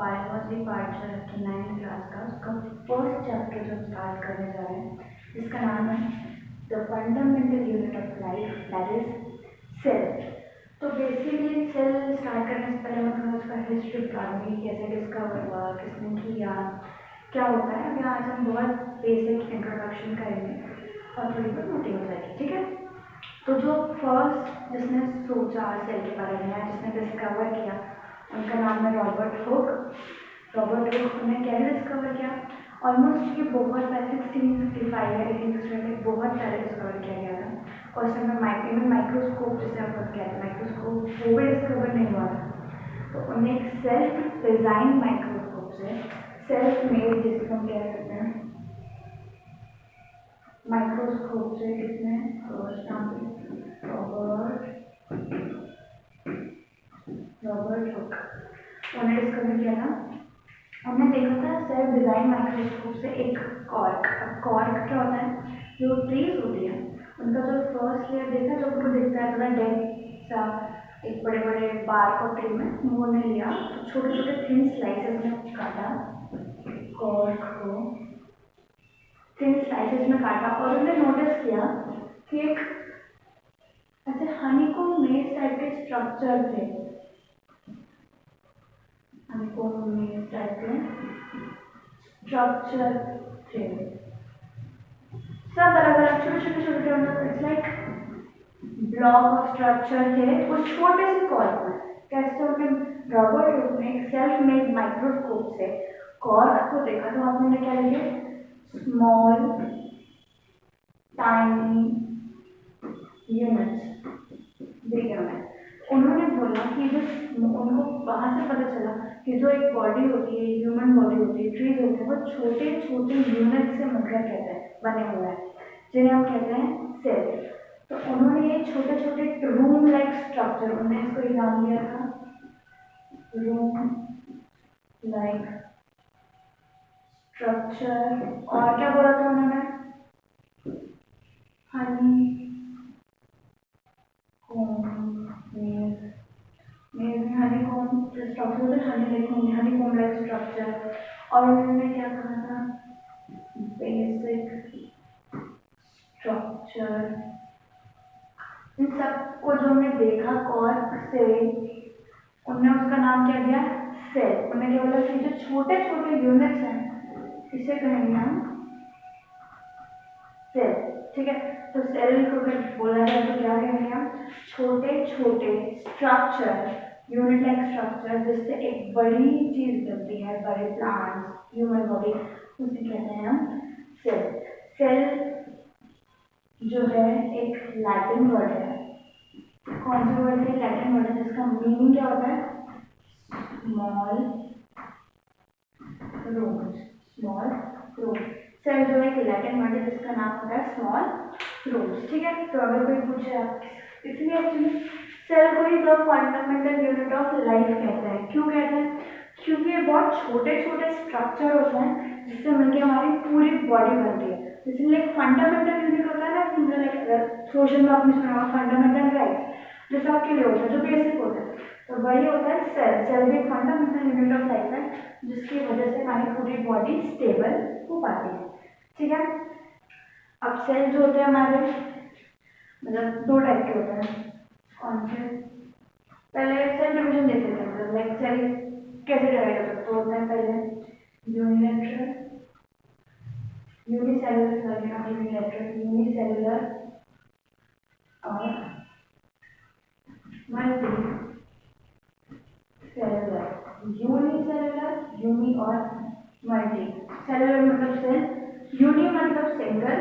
Biology part जो है 9th class का, उसका फर्स्ट चैप्टर जो स्टार्ट करने जा रहे हैं, जिसका नाम है the fundamental unit of life, that is cell. तो बेसिकली सेल स्टार्ट करने से पहले मैं थोड़ा उसका हिस्ट्री बताऊंगी, कैसे डिस्कवर हुआ, किसने किया, क्या होता है। अभी आज हम बहुत बेसिक इंट्रोडक्शन करेंगे और थोड़ी बहुत मोटी हो जाएगी, ठीक है। तो जो फर्स्ट जिसने सोचा सेल के बारे में, जिसने डिस्कवर किया, उनका नाम है रॉबर्ट हुक। रॉबर्ट हुक ने क्या डिस्कवर किया, ऑलमोस्ट ये बहुत पहले 1655 या 1858 बहुत पहले डिस्कवर किया गया था। और उस समय माइक्रोस्कोप जिसे आप कहते हैं, माइक्रोस्कोप वो भी डिस्कवर नहीं हुआ था। तो उन्हें एक सेल्फ डिज़ाइन माइक्रोस्कोप से, सेल्फ मेड जिसको हम कह सकते हैं, माइक्रोस्कोप से किसने रॉबर्ट हुक उन्हें डिस्कवर किया था। उन्होंने देखा था सेल्फ डिज़ाइन माइक्रोस्कोप से एक कॉर्क। अब कॉर्क क्या होता है, जो ट्रीज होती है उनका जो फर्स्ट लेयर देखा, जो उनको दिखता है थोड़ा डेड सा, एक बड़े बड़े बार्क ऑफ ट्री में, वो उन्होंने लिया, छोटे छोटे थिन स्लाइसेस में काटा, कॉर्क को थिन स्लाइसेस में काटा, और उन्होंने नोटिस किया कि एक ऐसे हनीकॉम्ब मेज टाइप के स्ट्रक्चर थे, हनीकॉम्ब मेज टाइप के स्ट्रक्चर थे, सब अलग अलग छोटे छोटे छोटे छोटे, it's like block of structure थे उस छोटे से कॉर्क में। कैसे उन्होंने रॉबर्ट हुक ने एक सेल्फ मेड माइक्रोस्कोप से कॉर्क को देखा, तो आपने क्या लिखे, स्मॉल टाइनी यूनिट्स देखे उन्हें। उन्होंने बोला कि जो उनको वहाँ से पता चला कि जो एक बॉडी होती है, ह्यूमन बॉडी होती है, ट्रीज होते हैं, वो छोटे छोटे यूनिट से मिलकर कहते हैं बने हुए हैं, जिन्हें हम कहते हैं सेल। तो उन्होंने ये छोटे छोटे रूम लाइक स्ट्रक्चर, उन्होंने इसको नाम दिया था रूम लाइक स्ट्रक्चर। और क्या बोला था उन्होंने, हनी हनीकॉम्ब लाइक स्ट्रक्चर। और उन्होंने क्या कहा था, बेसिक स्ट्रक्चर। इन सबको जो हमने देखा कॉर्क से, उन्होंने उसका नाम क्या दिया, सेल। उन्होंने क्या बोला कि जो छोटे छोटे यूनिट्स हैं इसे कहेंगे हम सेल, ठीक है। तो सेल को अगर बोला जाए तो क्या कहेंगे हम, छोटे छोटे स्ट्रक्चर, यूनिट लाइक स्ट्रक्चर, जिससे एक बड़ी चीज बनती है, बड़े प्लांट्स, ह्यूमन बॉडी, उसे कहते हैं हम सेल। सेल जो है एक लैटिन वर्ड है। कौन सा वर्ड है, लैटिन वर्ड है, जिसका मीनिंग क्या होता है, small root. Small root, cell जो है एक लैटिन वर्ड है जिसका नाम होता है स्मॉल रूट्स, ठीक है। तो अगर कोई पूछे आप, इसलिए एक्चुअली सेल को ही the fundamental unit of life कहते हैं। क्यों कहते हैं, क्योंकि ये बहुत छोटे छोटे स्ट्रक्चर होते हैं जिससे मिलकर हमारी पूरी बॉडी बनती है। इसलिए एक फंडामेंटल यूनिट होता है ना, लाइक सोशल में आपने सुना होगा फंडामेंटल राइट्स, जो सबके लिए होता है, जो बेसिक होता है, तो वही होता है सेल। सेल भी फंडामेंटल यूनिट ऑफ लाइफ है, जिसकी वजह से हमारी पूरी बॉडी स्टेबल हो पाती है, ठीक है। अब सेल जो होते हैं हमारे, मतलब दो टाइप के होते हैं। कौन से, पहले सेल डिवीजन देखते थे, मतलब लाइक सेल कैसे डिवाइड होता है, पहले यूनिलेटरल, यूनिसेलुलर, यूनिसेलुलर और मल्टी सेलुलर। यूनिसेलुलर, यूनि और मल्टी। सेलुलर मतलब सेल, यूनि मतलब सिंगल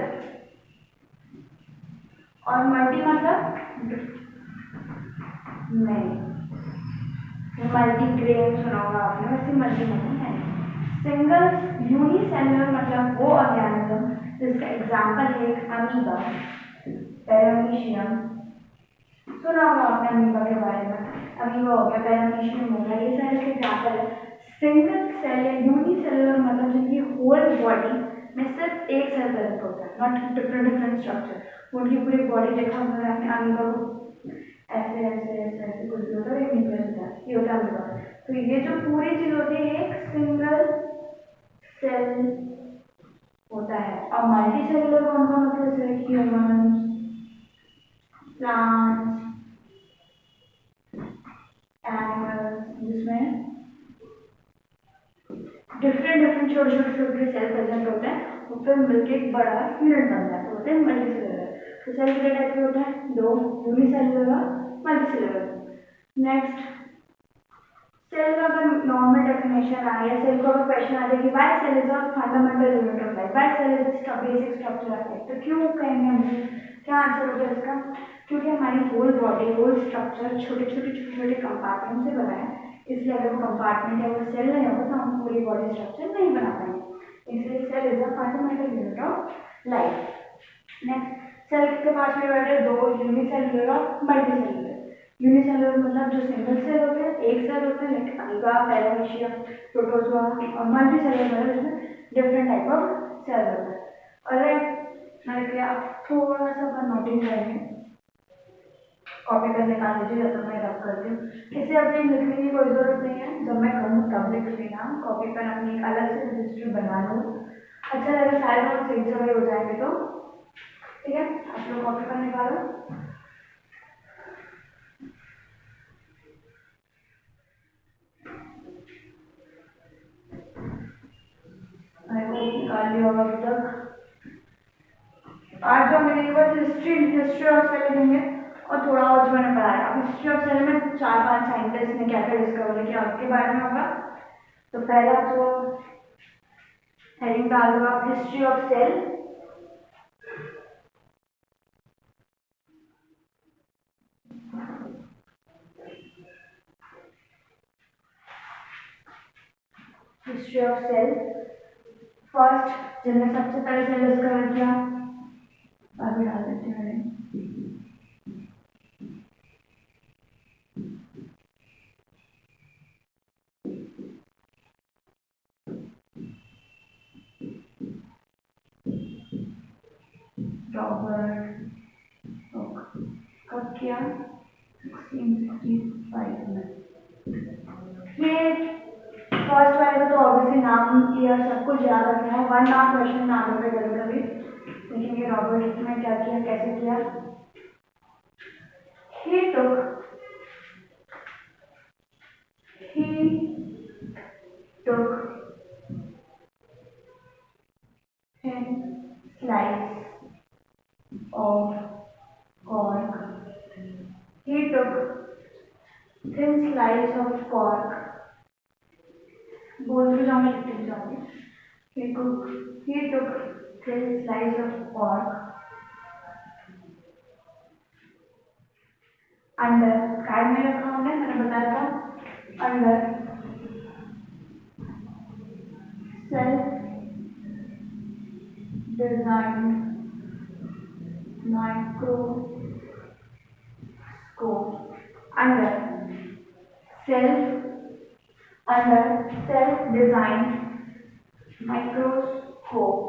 और मल्टी मतलब मैनी। मल्टीग्रेन सुना होगा आपने, वैसे मल्टी नहीं है। सिंगल यूनिसेलुलर मतलब वो ऑर्गेनिज्म जिसका एग्जाम्पल है अमीबा, पैरामीशियम, सुना होगा आपने अमीबा के बारे में। अमीबा हो गया, पैरामीशियम हो गया, ये सारे इसके एग्जाम्पल है। सिंगल सेल या यूनिसेलुलर मतलब जिनकी होल बॉडी में सिर्फ एक सेल प्रेजेंट होता है, नॉट डिफरेंट डिफरेंट स्ट्रक्चर। उनकी पूरी बॉडी देखा हमने अपने अमीबा को, ऐसे ऐसे ऐसे ऐसे कुछ भी होता है, एक न्यूक्लियस होता है, ये होता है अमीबा। तो तो ये जो पूरी चीज होती है एक सिंगल सेल होता है। और मल्टी सेलुलर कौन कौन होता है, जैसे ह्यूमन, प्लांट्स, एनिमल्स, जिसमें डिफरेंट छोटे छोटे छोटे सेल प्रेजेंट होते हैं, वो फिर मिलकर एक बड़ा यूनिट बनता है, तो होते हैं मल्टी सेलुलर। तो सेल कितने टाइप के होते हैं, दो, यूनिसेलुलर और मल्टी सेलुलर। नेक्स्ट, सेल का अगर नॉर्मल डेफिनेशन आए या सेल को अगर क्वेश्चन आ जाए कि why cell is a fundamental unit of life, why cell is the basic structure of life, तो क्यों कहेंगे हम, क्या आंसर होगा इसका, क्योंकि हमारी होल बॉडी, होल स्ट्रक्चर छोटे छोटे कंपार्टमेंट से बना है, इसलिए अगर वो कंपार्टमेंट या वो सेल नहीं होगा तो हम पूरी बॉडी स्ट्रक्चर नहीं बना पाएंगे, इसलिए cell is a fundamental unit of life. Next, cell के पास में बैठे दो, यूनिसेलुलर और मल्टी सेलुलर। यूनिसेलुलर मतलब जो सिंगल सेल होते हैं, एक सेल होते हैं, लाइक अल्गा, पैरामीशिया, प्रोटोजोआ, और मल्टी सेलुलर मतलब इसमें डिफरेंट टाइप ऑफ सेल होता है। और मैंने किया, आप थोड़ा सा अपन नोटिस करेंगे, कॉपी कर निकाल लीजिए जब तक मैं रब करती हूँ। इसे अपनी लिखने की कोई जरूरत नहीं है, जब मैं कहूँ तब लिख लेना, कॉपी पर अपनी एक अलग से रजिस्टर बना लो। अच्छा लगे सारे नोट सही समय हो जाएंगे तो ठीक है, आप लोग कॉपी पर निकालो। निकाल लिया होगा अभी तक। आज जो हमने हिस्ट्री ऑफ सेल लेंगे और थोड़ा और जो मैंने पढ़ाया, अब हिस्ट्री ऑफ सेल में 4-5 साइंटिस्ट ने क्या क्या डिस्कवर किया उसके बारे में होगा। तो पहला तो हेडिंग डाल दो आप, history of cell. History of cell, first जिनने सबसे पहले सेल डिस्कवर किया, अभी डाल देते हैं रॉबर्ट हुक। कब किया, 1665 में। ये फर्स्ट वाले तो ऑब्वियसली नाम ईयर सब कुछ याद रखना है, वन मार्क क्वेश्चन ना आने पे कभी कभी, लेकिन ये रॉबर्ट ने क्या किया, कैसे किया, he took thin slice of cork. He took thin slice of cork. बोल के जाऊँ, लिखते जाऊँगी। He took thin slice of cork under, card में रखा हमने, मैंने बताया था, under self designed microscope, under self designed microscope.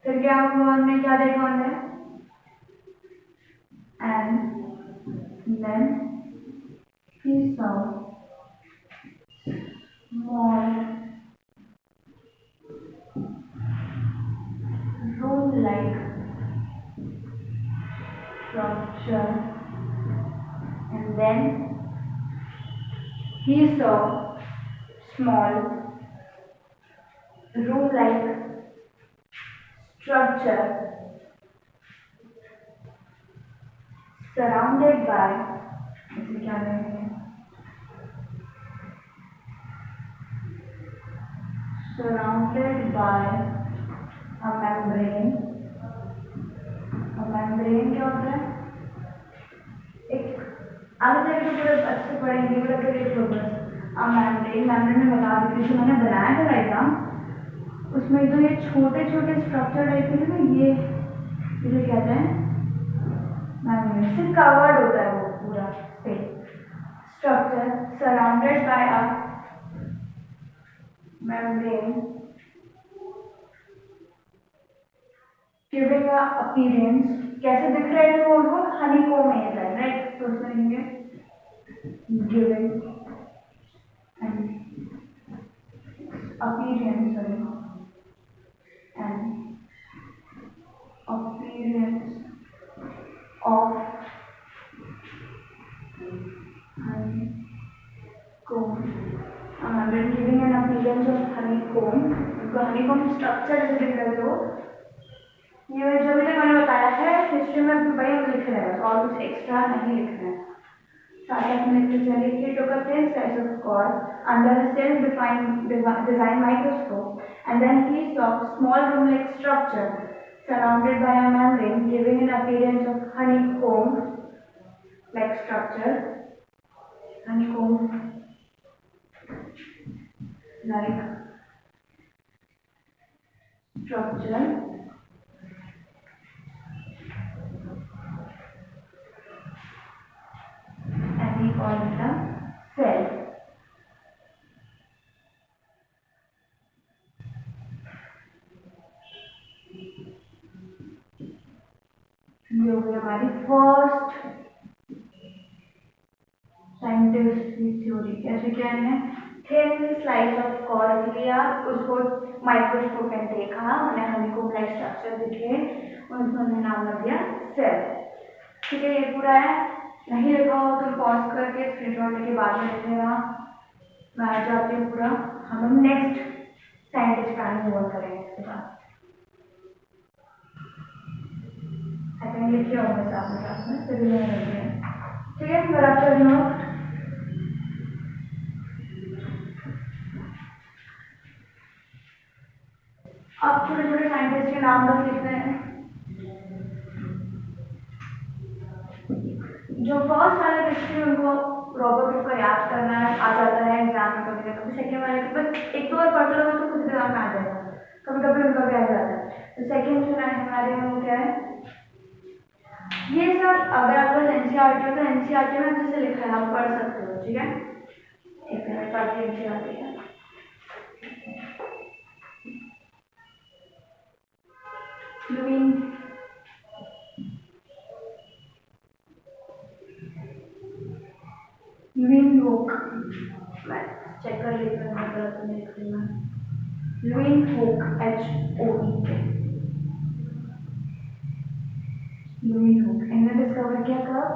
फिर क्या हुआ, हमने क्या देखा अंदर, and then he saw small room-like structure, and then he saw small room-like structure surrounded by, क्या कहेंगे, surrounded by a membrane। a membrane क्या होता है, एक आगे जाके तो पूरे अच्छे पढ़ेंगे, बट एक बस membrane में बता देती हूँ, मैंने बनाया था एग्जाम, उसमें जो ये छोटे छोटे स्ट्रक्चर टाइप के ना, ये इसे कहते हैं membrane, से कवर्ड होता है वो पूरा structure, surrounded by a membrane giving a appearance, कैसे दिख रहा है वो उनको, हनीकॉम्ब है, राइट। तो उसमें लिखेंगे giving an appearance, of honeycomb. When giving an appearance of honeycomb, उनको honeycomb structure जैसे दिख रहा है, तो ये जो भी मैंने बताया है हिस्ट्री में भाई हम लिख रहे हैं और कुछ एक्स्ट्रा नहीं लिख रहे हैं. सारे अपने लिखिए to contain cells of cord under a self-defined design microscope, and then he saw small room-like structure surrounded by a membrane, giving an appearance of honeycomb-like structure. Honeycomb-like structure. And we call it a cell. ये हो गई हमारी first scientific theory. कैसे क्या है, thin slice of chord लिया, उसको microscope में देखा, उन्हें हनीकॉम्ब लाइक स्ट्रक्चर दिखे, उन्होंने नाम लग दिया सेल. ठीक है, ये पूरा है. नहीं लिखा हो तो पॉज करके स्क्रीनशॉट लेके बाद में लिख लेना. मैं आ जाती हूँ पूरा. हम लोग नेक्स्ट साइंटिस्ट का मूव करेंगे इसके बाद. लिखे होंगे साथ में फिर भी मैं रख दिया. ठीक है, फिर आप चल लो. अब छोटे छोटे साइंटिस्ट के नाम बस लिख रहे हैं. जो फर्स्ट वाले हिस्ट्री उनको रॉबर्ट को याद करना है, आ जाता है एग्जाम में कभी ना कभी. सेकेंड वाले को बस एक दो बार पढ़ लो तो खुद एग्जाम में आ जाएगा. कभी कभी उनका भी आ जाता है. तो सेकेंड जो हमारे में वो क्या है, ये सब अगर आपको एनसीईआरटी हो तो एनसीईआरटी में जैसे लिखा है आप पढ़ सकते हो. ठीक है, एक मिनट पढ़ के एनसीईआरटी है. लुईनहोक, मैं चेक कर लेता हूँ गलत नहीं लिख रही मैं. लुईनहोक, HOEK. लुईनहोक इन्होंने डिस्कवर किया कब,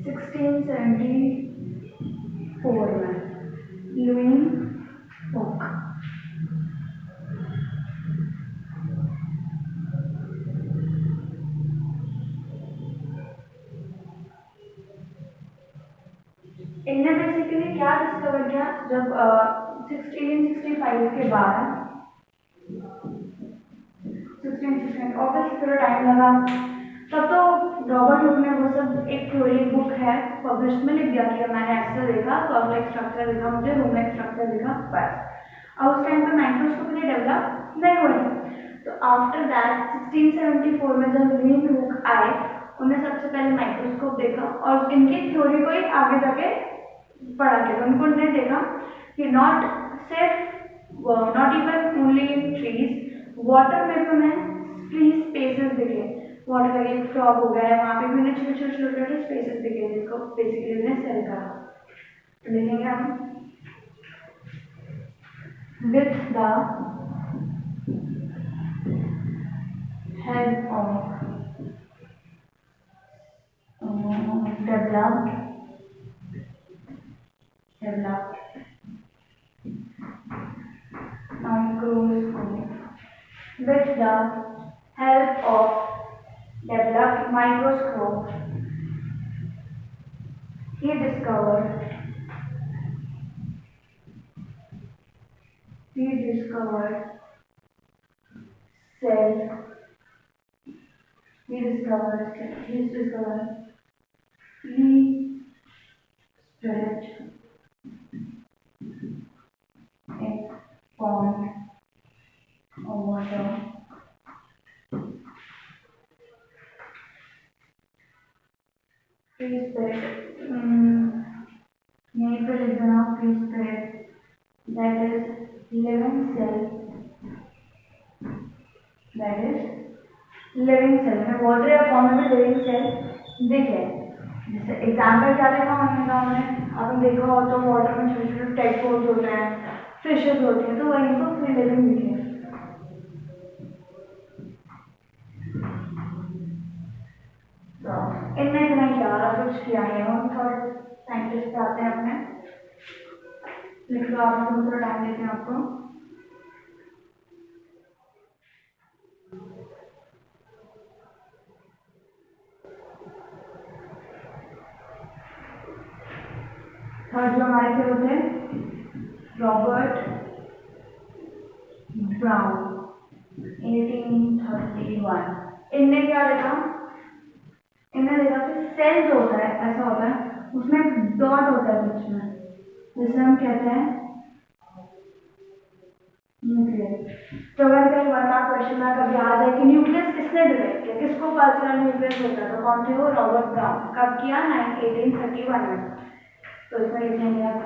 1674 में. लुईनहोक. इनने बेसिकली क्या डिस्कवर किया, जब 1665 के बाद 1665 ऑब्वियसली थोड़ा टाइम लगा. तब तो रॉबर्ट हुक ने वो सब एक थ्योरी बुक है पब्लिश में लिख दिया कि मैंने ऐसा देखा, कर्व लाइक स्ट्रक्चर देखा, मुझे रूम लाइक स्ट्रक्चर देखा, बस. और उस टाइम पर माइक्रोस्कोप ने डेवलप नहीं हुए. तो आफ्टर दैट 1674 में जब लुईनहोक आए, उन्हें सबसे पहले माइक्रोस्कोप देखा और इनकी थ्योरी को ही आगे जाके पढ़ा के उन्होंने देखा कि not even only in trees, water में भी उन्हें फ्री स्पेसेस दिखे. वाटर का एक फ्रॉग हो गया है, वहाँ पे भी उन्हें छोटे छोटे स्पेसेस दिखे, जिसको बेसिकली उन्हें सेल कहा. तो लिखेंगे हम with the help of developed microscope. With the help of developed microscope, he discovered cell. He discovered free spirit in pond or water. Free spirit. यहीं पर लिख देना free spirit, that is living cell. मैं बोल रही हूँ कौन सा लिविंग सेल दिखे. जैसे एग्जाम्पल क्या देखा हमने गाँव में, आपने देखा हो तो वाटर में छोटे छोटे टेडपोल्स होते हैं, फिशेज होती हैं, तो वहीं को फ्री लिविंग भी है। तो इनमें इतना ही ज़्यादा कुछ किया नहीं है। थर्ड साइंटिस्ट पे आते हैं अपने, लिख लो आप, थोड़ा टाइम देते हैं आपको। थर्ड जो हमारे थे वो थे रॉबर्ट ब्राउन, 1831। इनने क्या देखा, इनने देखा कि सेल जो होता है ऐसा होता है, उसमें एक डॉट होता है बीच में, जिसे हम कहते हैं न्यूक्लियस। तो अगर कहीं वरना क्वेश्चन में कभी आ जाए कि न्यूक्लियस किसने डिराइव किया, किसको पता चला न्यूक्लियस होता है, तो कौन थे वो, रॉबर्ट ब्राउन। कब किया, 1831 में। तो इसमें लिखेंगे आप,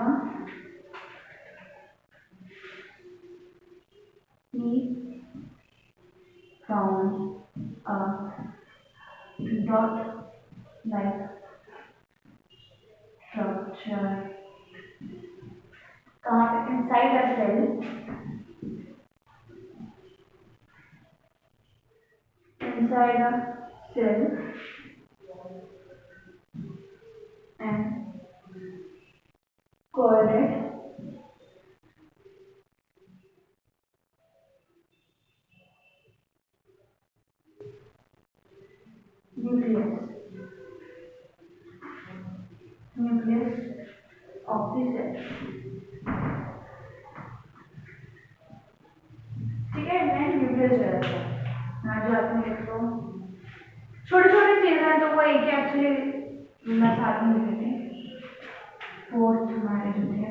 he found a dot-like structure कहाँ पे, inside a cell, inside a cell and called it nucleus, nucleus of the cell। ठीक है, मैं न्यूक्लियस रहता है ना, जो आपने लिख लो, छोटी छोटी चीजें हैं तो वो एक ही एक्चुअली मैं साथ में लिखे थे। फोर्थ हमारे जो थे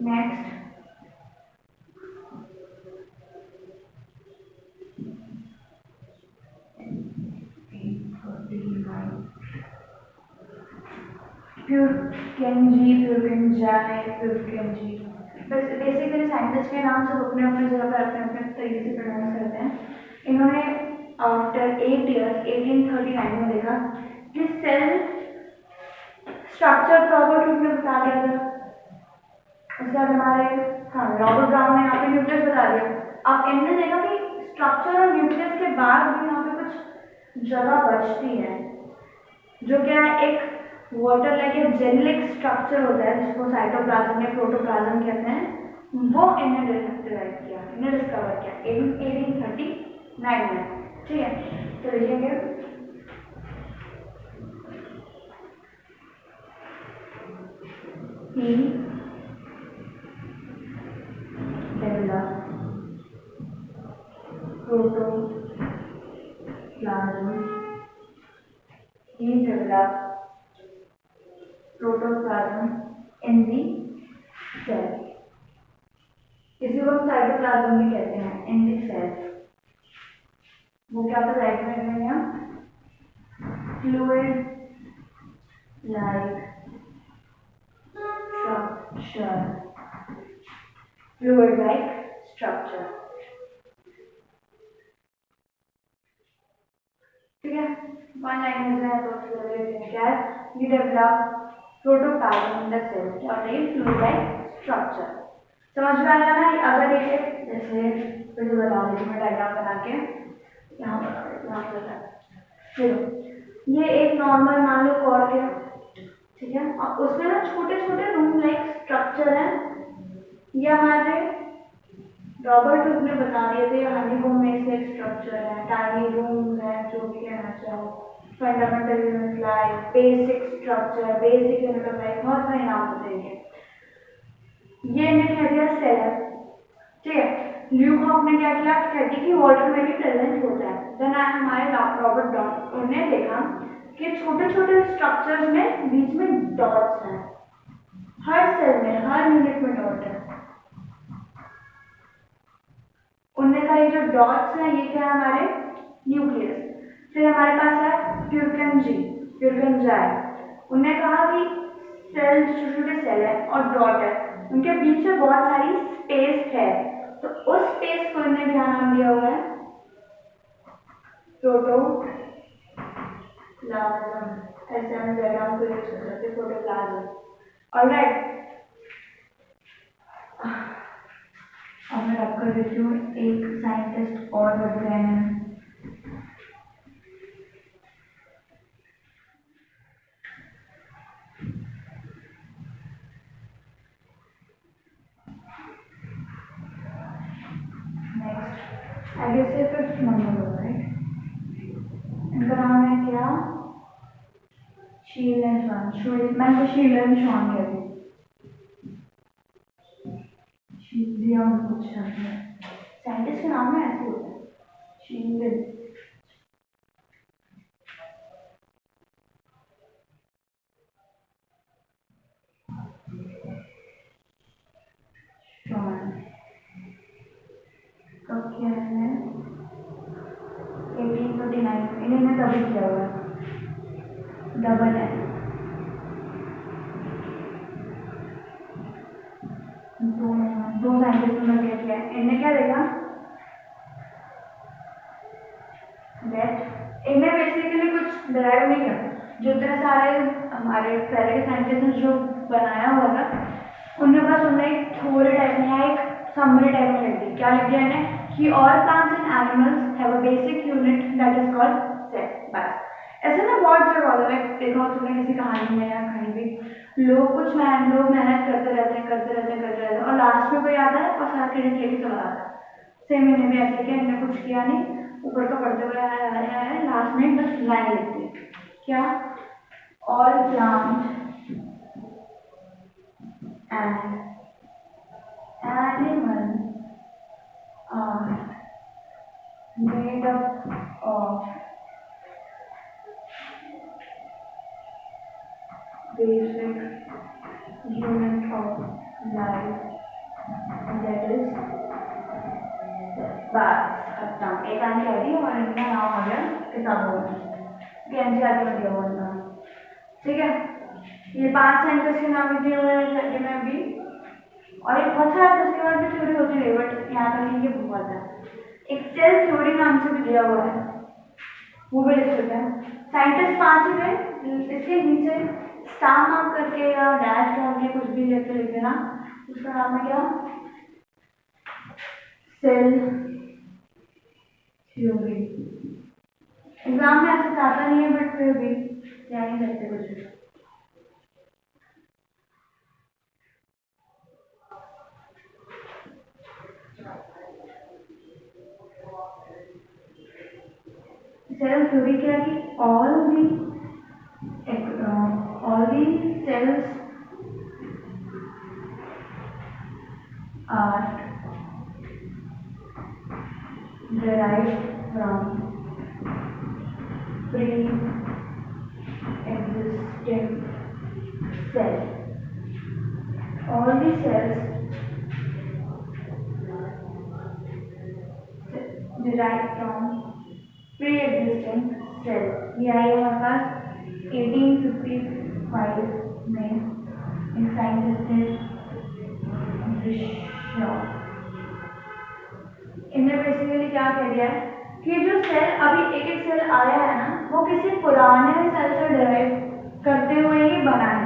नेक्स्ट प्यूरकेंजी, प्यूरकेंजी। बस बेसिकली साइंटिस्ट के नाम सब अपने अपने जगह पर अपने अपने तरीके से प्रोनाउंस करते हैं। इन्होंने आफ्टर 8 ईयर्स 1839 में देखा कि सेल स्ट्रक्चर रॉबर्ट रूप ने बता दिया था। उसके बाद हमारे रॉबर्ट ब्राउन ने यहाँ पे न्यूक्लियस बता दिया। अब इनने देखा कि स्ट्रक्चर और न्यूक्लियस के बाद भी यहाँ पे कुछ जगह बचती है, जो क्या है, एक वाटर लाइक एक जेलिक स्ट्रक्चर होता है जिसको साइटोप्लाज्म या प्रोटोप्लाज्म कहते हैं, वो इन्हें डिराइव किया, इन्हें डिस्कवर किया 1839 में। ठीक है, तो लिखेंगे he developed protoplasm, he developed protoplasm in the cell। इसी को हम साइटोप्लाज्म भी कहते हैं, इन दी सेल। वो क्या था, राइट में रहेगा fluid like structure, fluid like structure. ठीक है, वन लाइन है तो क्या है, we develop protoplasm in the cell और ये फ्लूइड लाइक स्ट्रक्चर। समझ में आया ना। अगर ये जैसे फिर बता देती मैं डायग्राम बना के, यहाँ पर ये एक नॉर्मल मान लो कॉर्क है, ठीक है, और उसमें ना छोटे छोटे रूम लाइक स्ट्रक्चर है। ये हमारे रॉबर्ट हुक ने बता दिए थे, हनीकॉम्ब में से एक स्ट्रक्चर है, टाइनी रूम है, जो भी कहना चाहो, fundamental unit like, basic structure, basic unit of life, बहुत सारे नाम होते हैं। ये इन्हें कह दिया सेल है। ठीक है, ल्यूकॉक ने क्या किया, कहती कि वाटर में भी प्रेजेंट होता है। देन हमारे रॉबर्ट ब्राउन उन्होंने देखा कि छोटे छोटे स्ट्रक्चर्स में बीच में डॉट्स हैं, हर सेल में हर यूनिट में डॉट है। उन्होंने कहा ये जो डॉट्स हैं ये क्या है, हमारे न्यूक्लियस। फिर हमारे पास है प्यूरकनजाई। उन्होंने कहा कि सेल छोटे छोटे सेल है और डॉट है, उनके बीच में बहुत सारी स्पेस है, तो उस स्पेस को इन्होंने क्या नाम दिया हुआ है? प्रोटोप्लाज्म। ऐसे हम डायग्राम को यूज कर सकते हैं, प्रोटोप्लाज्म। ऑलराइट, अब मैं रब कर देती हूँ, एक साइंटिस्ट और बढ़ गए हैं। नेक्स्ट आगे से 5th नंबर होगा, राइट? इनका नाम है क्या? शीलन शॉन। मैं तो शीलन शॉन कहती हूँ, कुछ साइंटिस्ट का नाम है ऐसे होता है, शीलन। कब किया है? 1839। इन्होंने तभी किया हुआ है, डबल है। दो साइंटिस्ट ने क्या किया? इन्हें क्या देखा? दैट इन्हें बेसिकली कुछ डिराइव नहीं किया। जो इतने सारे हमारे पहले के साइंटिस्ट ने जो बनाया हुआ था, उनके पास उन्हें एक थ्योरी टाइप में या एक समरी टाइप में लिख दी। क्या लिख दिया इन्हें? कि all plants and animals have a basic unit that is called cell. बस ऐसे ना बहुत जगह होता है, देखा हो तुमने किसी कहानी में या कहीं भी, लोग मेहनत करते रहते हैं और लास्ट में कोई आता है और सारा क्रेडिट लेके चला जाता है। सेम इन्हें भी ऐसे किया, इन्हें कुछ किया नहीं, ऊपर का पढ़ते हुए आया, लास्ट में बस लाइन लिखते हैं क्या? All plant and animal are made up of basic unit of life, that is बस खत्म। एक आने कह दी और इनका नाम आ गया किताबों में, एनसीईआरटी में दिया हुआ था। ठीक है, ये 5 साइंटिस्ट के नाम दिए हुए हैं सर्टी में अभी, और एक बहुत सारा उसके बाद भी थ्योरी होती है, बट यहाँ पर ये बहुत है। एक सेल थ्योरी नाम से भी दिया हुआ है, वो भी लिख सकते हैं। साइंटिस्ट 5 थे, इसके नीचे स्टार मार्क करके या डैश करके कुछ भी लेके लिख देना, उसका नाम है क्या? Cell theory. एग्जाम में ऐसे आता नहीं है, बट फिर भी क्या नहीं सकते कुछ भी। सेल थ्योरी क्या कि all the cells are derived from pre-existing cell. All the cells derived from pre-existing cell। ये आई हमारे पास 1855 में एक साइंटिस्ट थे, इन्हें बेसिकली क्या कह दिया है कि जो सेल अभी एक सेल आया है ना, वो किसी पुराने सेल से डिराइव करते हुए ही बना है।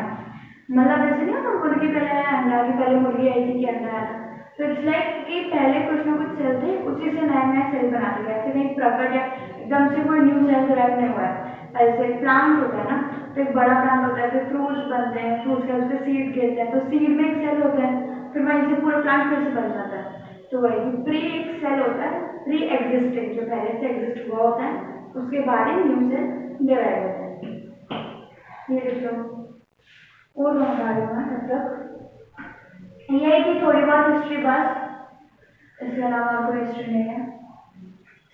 मतलब जैसे नहीं होता मुर्गी पहले अंडा की, पहले मुर्गी आई थी कि अंडा आया था, तो इट्स लाइक कि पहले कुछ ना कुछ सेल थे, उसी से नया नया सेल बना दिया। ऐसे नहीं प्रकट या एकदम से कोई न्यू सेल डिराइव नहीं हुआ है। ऐसे प्लांट होता है ना, तो एक बड़ा प्लांट होता है, फिर फ्रूट्स बनते हैं, फ्रूट्स के उससे सीड गिरते हैं, तो सीड में एक सेल होता है, फिर वहीं से पूरा प्लांट फिर से बन जाता है। तो वही प्री एक सेल होता है, प्री एग्जिस्टिंग, जो पहले से एग्जिस्ट हुआ होता है, उसके बाद ही न्यू सेल डिराइव होता है। ये देखो और बता रही हूँ तब तक, ये है कि थोड़ी बहुत हिस्ट्री बस, इसके अलावा कोई हिस्ट्री नहीं है।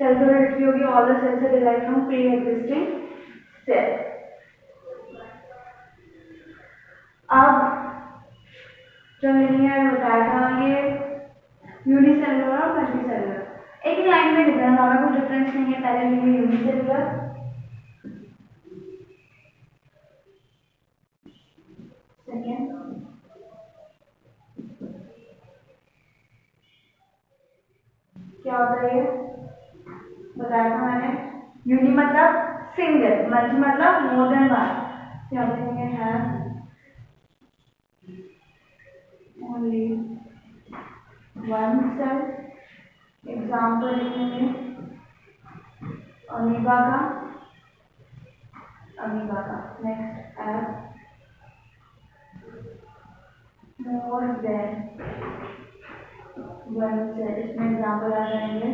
सेल थ्योरी लिखी होगी, all the cells are derived from pre existing cell. अब जो मैंने बताया था, ये यूनिसेलुलर और मल्टीसेलुलर एक लाइन में लिखना था, हमें कुछ डिफरेंस नहीं है। पहले लिखे यूनिसेलुलर, सेकेंड, क्या होता है ये बताया था मैंने। यूनि मतलब सिंगल, मल्टी मतलब मोर देन वन। क्या लिखेंगे have only one cell. Example लिखेंगे अमीबा का, अमीबा का। Next have more than one cell, इसमें एग्जाम्पल आ जाएंगे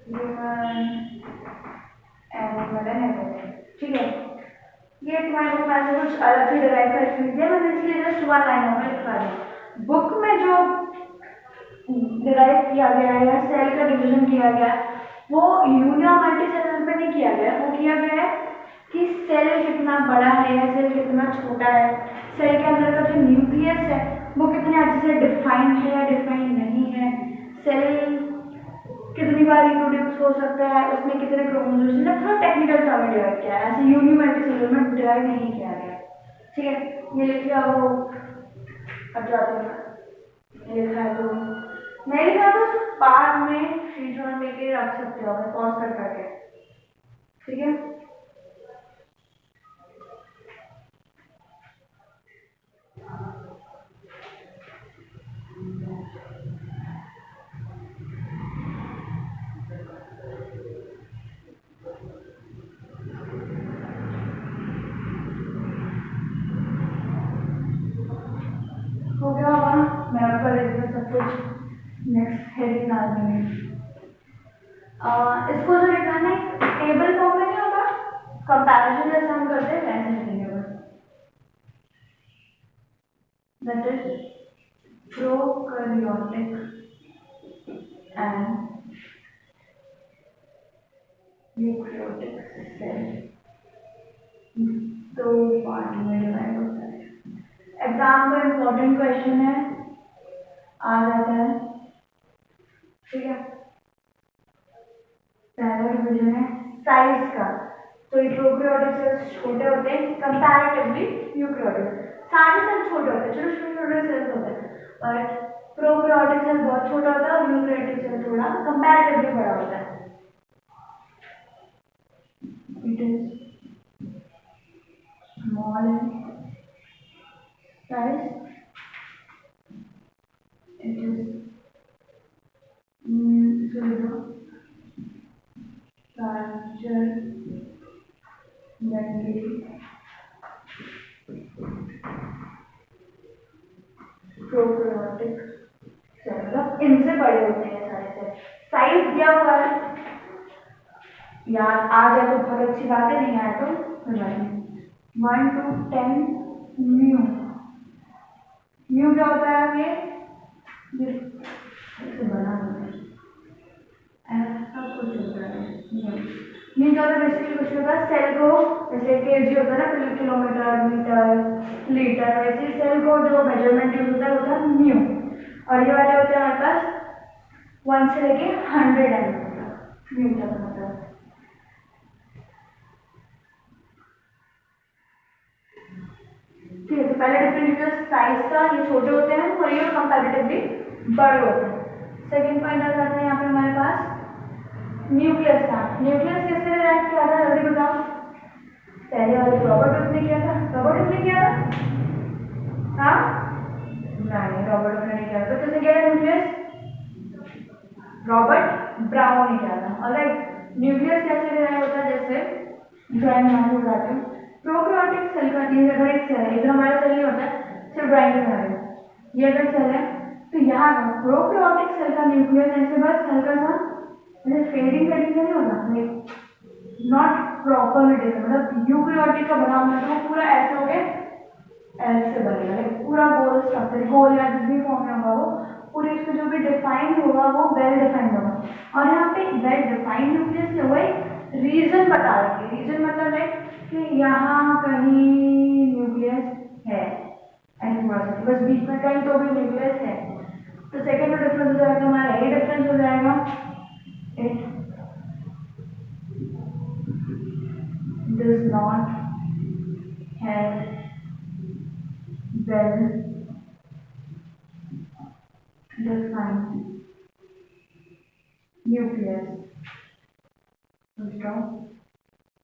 ह्यूमन, एनिमल एंड एवरीथिंग। ठीक है, ये तुम्हारे को मैंने कुछ अलग से डिराइव करके दिया, मैंने इसलिए जस्ट वन लाइन में लिखवा दिया। बुक में जो डिराइव किया गया है या सेल का डिवीजन किया गया है वो यूनिया मल्टी सेलुलर पे नहीं किया गया, वो किया गया है कि सेल कितना बड़ा है या सेल कितना छोटा है, सेल के अंदर का जो न्यूक्लियस है वो कितने अच्छे से डिफाइंड है या डिफाइंड नहीं है, सेल कितनी बार रिप्रोड्यूस हो सकता है, उसमें कितने क्रोमोसोम्स हैं, थोड़ा टेक्निकल टर्म में डिवाइड किया है, ऐसे यूनि मल्टीसेलुलर में डिवाइड नहीं किया गया। ठीक है, ये लिखिए आप वो अब जाते हैं, ये लिखा है तो नहीं लिखा तो बाद में स्क्रीनशॉट लेके रख सकते हो अपने पॉज कर करके। ठीक है, हो गया होगा ना, मैं आपका लिख दूँ सब कुछ। नेक्स्ट हेडिंग डाल देंगे। इसको जो लिखाना है टेबल फॉर्म में नहीं होगा, कंपैरिजन जैसे हम करते हैं वैसे लिखेंगे बस। That is prokaryotic and eukaryotic cell, दो पार्ट में डिवाइड होता है। एग्जाम का इम्पोर्टेंट क्वेश्चन है, आ जाता है। ठीक है, पहला डिवीजन है साइज का, तो यूकैरियोटिक सेल्स छोटे होते हैं कंपैरेटिवली यूकैरियोटिक, सारे सेल छोटे होते हैं, छोटे छोटे सेल्स होते हैं, बट प्रोकैरियोटिक सेल बहुत छोटा होता है और यूकैरियोटिक सेल थोड़ा कंपैरेटिवली बड़ा होता है। It is small in size, it is larger than the prokaryotic cell, मतलब इनसे बड़े होते हैं सारे सेल। साइज दिया हुआ है, याद आ जाए तो बहुत अच्छी बात है, नहीं आए तो बताइए। 1 to 10 म्यू, म्यू क्या होता है, ये बना ऐसा कुछ होता है। म्यू क्या होता है, बेसिकली कुछ होता है सेल को, जैसे केजी होता है ना, किलोमीटर मीटर लीटर, वैसे सेल को जो मेजरमेंट यूज होता है वो होता है म्यू। और ये वाले होते हैं हमारे पास 1 से लेके 100 एम तक म्यू तक होता है। ठीक है, तो पहले डिफरेंस साइज का, ये छोटे होते हैं और ये कंपैरेटिवली बड़े होते हैं। सेकेंड पॉइंट आ जाता है यहाँ पे हमारे पास न्यूक्लियस का। न्यूक्लियस किसने रिएक्ट किया था, जल्दी बताओ। पहले वाले रॉबर्ट हुक ने किया था, रॉबर्ट हुक ने किया था, हाँ नहीं रॉबर्ट हुक ने नहीं किया था, तो किसने किया था न्यूक्लियस, रॉबर्ट ब्राउन ने किया था। ऑलराइट, न्यूक्लियस कैसे रिएक्ट होता है, जैसे ड्राइंग में बताती हूँ। प्रोकैरियोटिक सेल का ये अगर एक सेल है, इधर हमारा सेल नहीं होता है, सिर्फ ड्राइंग में हमारे, ये अगर सेल है तो यहाँ प्रोकैरियोटिक सेल का न्यूक्लियस ऐसे बस हल्का सा फेडिंग कटिंग नहीं होता, नॉट प्रॉपरली डिफरेंट, मतलब यूकैरियोटिक का बना होना तो पूरा ऐसे हो गया, ऐसे बनेगा, पूरा गोल स्ट्रक्चर, गोल या जिस भी फॉर्म में होगा वो पूरे, इसको जो भी डिफाइंड होगा वो वेल डिफाइंड होगा। और यहाँ पे वेल डिफाइंड न्यूक्लियस से हुआ रीजन बता रही है, रीजन मतलब है कि यहाँ कहीं न्यूक्लियस है, ऐसे बोल सकते, बस बीच में कहीं तो भी न्यूक्लियस है। तो सेकेंड डिफरेंस हो जाएगा हमारा, ए डिफरेंस हो जाएगा, it does not have well defined nucleus,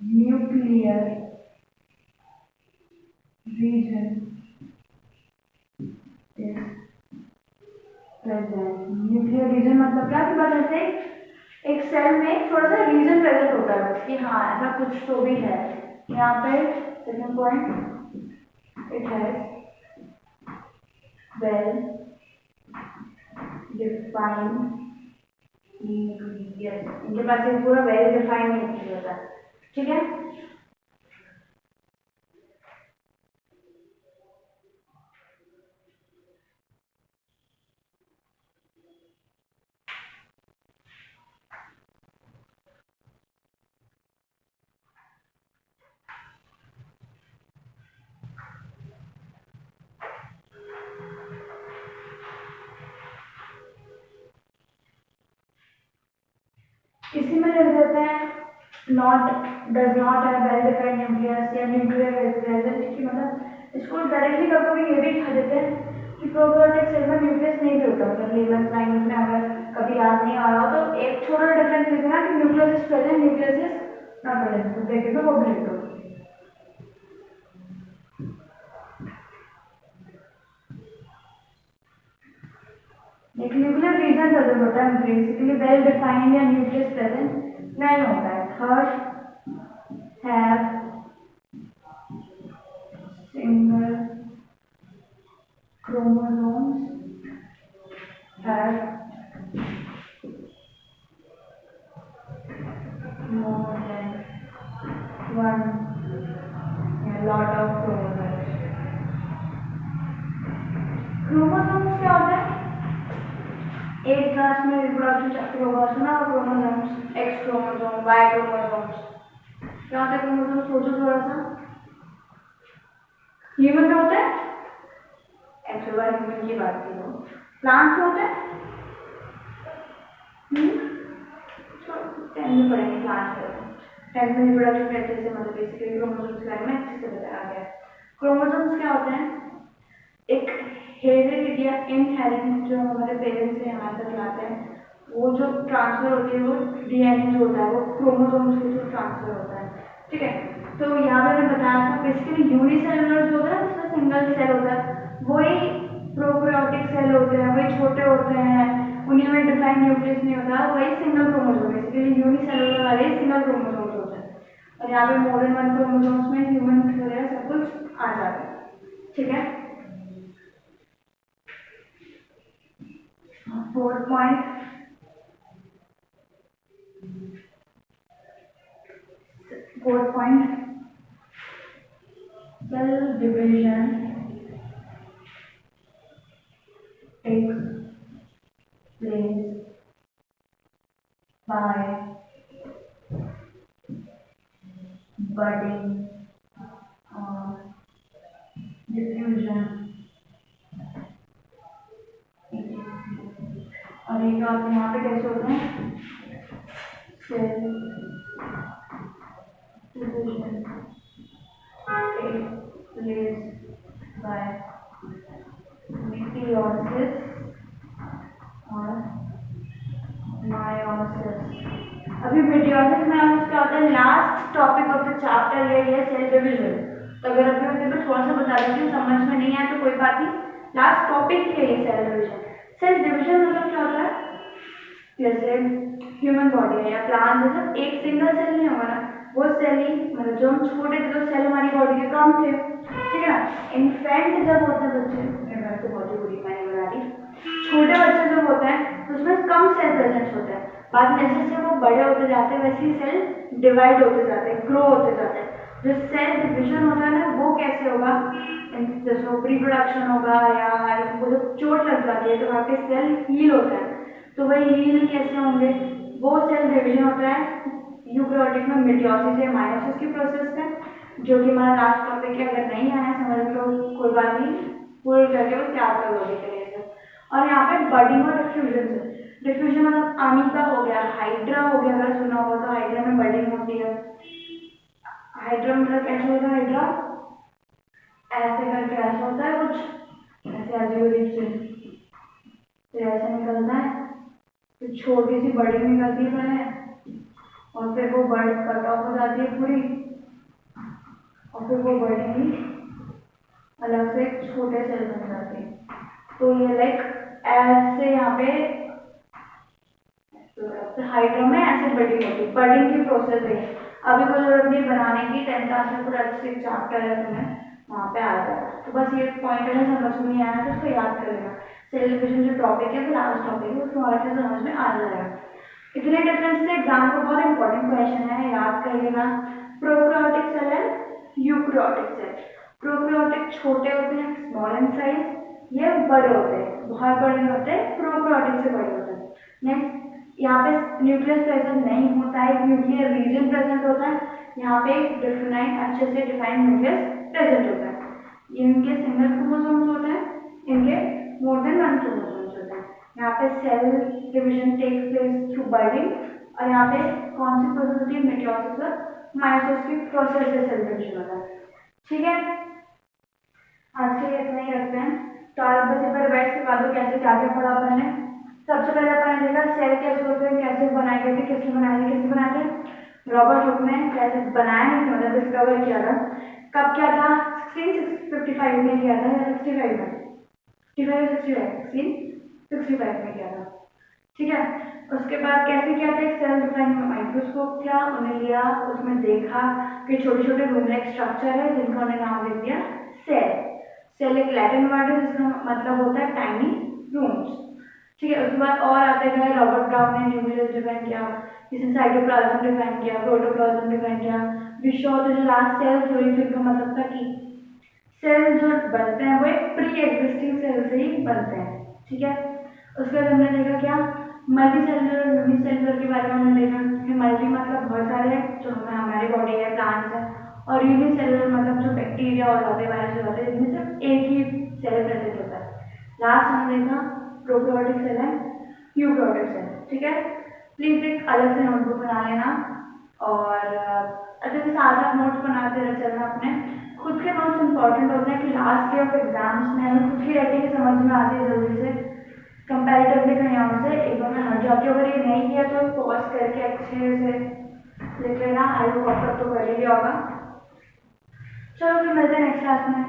nuclear region is present. Nuclear region मतलब क्या कि बस ऐसे एक सेल में थोड़ा सा रीजन प्रेजेंट होता है बस कि हाँ ऐसा कुछ तो भी है यहाँ पे। Second point, it has well defined nucleus. इनके पास एक पूरा वेल डिफाइंड न्यूक्लियस होता है, ठीक है। इसी में लिख देते हैं not does not have well defined nucleus या न्यूक्लियर प्रेजेंट की, मतलब इसको डायरेक्टली कभी ये भी लिख देते हैं कि प्रोकैरियोटिक सेल में न्यूक्लियस नहीं भी होता। मतलब लेवल लाइन में अगर कभी याद नहीं आ रहा हो तो एक छोटा डिफरेंस लिखना कि nucleus is present, nucleus is not present, तो देखे तो वो भी लिख दो। एक न्यूक्लियर रीजन प्रेजेंट होता है, बेसिकली वेल डिफाइंड या न्यूक्लियस प्रेजेंट नहीं होता है। Third, have single chromosomes, have more than one, a lot of chromosomes। Chromosomes क्या होता है? एक क्लास में रिप्रोडक्शन चैप्टर होगा, सुना chromosomes, X chromosome, Y chromosomes. क्या होता है क्रोमोसोम? सोचो थोड़ा सा। ह्यूमन में होता है, एक्स वाई ह्यूमन की बात की हो। प्लांट्स में होता है, टेंथ में पढ़ेंगे प्लांट्स में। टेंथ में रिप्रोडक्शन अच्छे से, मतलब बेसिकली क्रोमोसोम्स के बारे में अच्छे से बताया गया है। क्रोमोसोम्स क्या होते हैं? एक हेरिडिटी या इनहेरिटेंस जो हमारे पेरेंट्स से हमारे तक लाते हैं, वो जो ट्रांसफर होती है वो डीएनए जो होता है वो क्रोमोसोम्स के थ्रू ट्रांसफर होता है, ठीक है। तो यहाँ पे मैंने बताया था बेसिकली यूनिसेलुलर जो होता है उसमें सिंगल सेल होता है, वही प्रोकैरियोटिक सेल होते हैं, वही छोटे होते हैं, उन्हीं में डिफाइंड न्यूक्लियस नहीं होता, वही सिंगल क्रोमोसोम। बेसिकली यूनिसेलुलर वाले सिंगल क्रोमोसोम्स होते हैं, और यहाँ पे मोर देन वन क्रोमोसोम्स में ह्यूमन वगैरह सब कुछ आ जाता है, ठीक है। Fourth point, cell division takes place by budding or diffusion। और एक और यहाँ पे कैसे होते हैं? Cell division takes place by meiosis और meiosis। अभी meiosis meiosis क्या होता है? Last topic of the chapter ये है सेल डिवीजन। तो अगर अभी मैं तुम्हें थोड़ा सा बता देती हूँ, समझ में नहीं आया तो कोई बात नहीं, लास्ट टॉपिक है ये सेल डिवीजन। सेल डिवीजन मतलब क्या होता है? जैसे ह्यूमन बॉडी है या प्लांट है, जब एक सिंगल सेल नहीं होगा ना, वो सेल ही, मतलब जो हम छोटे थे तो सेल हमारी बॉडी के कम थे, ठीक है ना। इन्फेंट जब होते हैं बच्चे, मैं तो बहुत ही बुरी मैंने बना दी, छोटे बच्चे जब होते हैं तो उसमें कम सेल प्रेजेंट होता है, बाद में जैसे जैसे वो बड़े होते जाते हैं वैसे ही सेल डिवाइड होते जाते हैं, ग्रो होते जाते हैं। जो सेल डिविजन होता है ना वो कैसे होगा? जैसे रिप्रोडक्शन होगा या वो जब चोट लग जाती है तो वहाँ पे सेल हील होता है, तो वही हील कैसे होंगे? वो सेल डिवीजन होता है यूकैरियोटिक में मिटोसिस या मायोसिस की प्रोसेस है, जो कि हमारा लास्ट टॉपिक है। अगर नहीं आया समझ लो, कोई बात नहीं, पूरे करके वो याद कर लोगे करिए। और यहाँ पे बडिंग और डिफ्यूजन से, डिफ्यूजन मतलब अमीबा हो गया, हाइड्रा हो गया, अगर सुना हो तो हाइड्रा में बडिंग होती है। हाइड्रा मतलब कैसे होता है? हाइड्रा ऐसे करके ऐसा होता है कुछ, अजीब से, फिर ऐसे निकलता है, फिर छोटी सी बड़ी निकलती है पहले, और फिर वो बड़ी कट ऑफ हो जाती है पूरी, और फिर वो बड़ी भी अलग से एक छोटे सेल बन जाते हैं। तो ये लाइक ऐसे यहाँ पे हाइड्रा में ऐसे बडिंग होती है, बडिंग की प्रोसेस है। अभी कोई जरूरत नहीं बनाने की, 10th क्लास में पूरा अच्छे चैप्टर है, तुम्हें वहाँ पे आ जाएगा। तो बस ये पॉइंट है, समझ में नहीं आया तो उसको याद कर लेना। सेल डिविजन जो टॉपिक है, लास्ट टॉपिक है, उसको अच्छे से समझ में आ जाएगा। इतने डिफरेंस से एग्जाम को बहुत इंपॉर्टेंट क्वेश्चन है, याद कर लेना। Prokaryotic cell and eukaryotic cell. Prokaryotic छोटे होते हैं, स्मॉल इन साइज, ये बड़े होते हैं, बहुत बड़े होते हैं, प्रोकैरियोटिक से बड़े होते हैं। नेक्स्ट, यहाँ पे न्यूक्लियस प्रेजेंट नहीं होता है, न्यूक्लियर रीजन प्रेजेंट होता है, यहाँ पे डिफाइन अच्छे से डिफाइंड न्यूक्लियस प्रेजेंट होता है। इनके सिंगल क्रोमोसोम्स होते हैं, इनके मोर देन 1 क्रोमोसोम्स होते हैं। यहाँ पे cell division take place through budding, और यहाँ पे कौन सी प्रोसेस होती है, मेटासिस और माइटोसिस की प्रोसेस से सेल डिवीजन होता है। ठीक है, आज के लिए इतना ही रखते हैं। तो आज बस एक बार बैठ के बता दो कैसे क्या क्या पढ़ा अपन ने। सबसे पहले अपन ने देखा सेल कैसे होते हैं, कैसे बनाए गए थे, किसने बनाए थे, रॉबर्ट हुक ने कैसे बनाया, नहीं मतलब डिस्कवर किया था। कब किया था, 1655 में किया था, या 65 में, 1665 में किया था। ठीक है, उसके बाद कैसे किया था, एक सेल डिफाइन माइक्रोस्कोप था, उन्हें लिया, उसमें देखा कि छोटे छोटे रूम लाइक स्ट्रक्चर है, जिनका उन्हें नाम दे दिया सेल। सेल एक लैटिन वर्ड है जिसका मतलब होता है टाइनी रूम्स। ठीक है, उसके बाद और आते गए, रॉबर्ट ब्राउन ने न्यूक्लियस डिफाइन किया, जिसने साइटोप्लाज्म डिफाइन किया, प्रोटोप्लाज्म डिफाइन किया, विशो तो जो लास्ट सेल थ्योरी थी, उनका मतलब था कि सेल जो बनते हैं वो एक प्री एग्जिस्टिंग सेल से ही बनते हैं। ठीक है, उसके बाद हमने देखा क्या, मल्टी सेलुलर और यूनिसेलुलर के बारे में हमने देखा कि मल्टी मतलब बहुत सारे हैं जो हमें हमारी बॉडी है, प्लांट्स है, और यूनिसेलुलर मतलब जो बैक्टीरिया और होते हैं, वायरस होते हैं, जिनमें सिर्फ एक ही सेल प्रेजेंट होता है। लास्ट हमने देखा प्रोकैरियोटिक सेल है, यूकैरियोटिक सेल। ठीक है, प्लीज एक अलग से नोटबुक बना लेना, और अच्छे से साथ नोट्स बनाते रह चलना अपने। खुद के नोट्स इंपॉर्टेंट होते हैं कि लास्ट डे ऑफ एग्जाम्स में हमें खुद की राइटिंग समझ में आती है जल्दी से, कंपैरेटिवली कहीं और से एक बार में हट जाती है। अगर ये नहीं किया तो पॉज करके अच्छे से लिख लेना, आई होप आप सब तो कर ही लिया होगा। चलो फिर मिलते हैं नेक्स्ट क्लास में।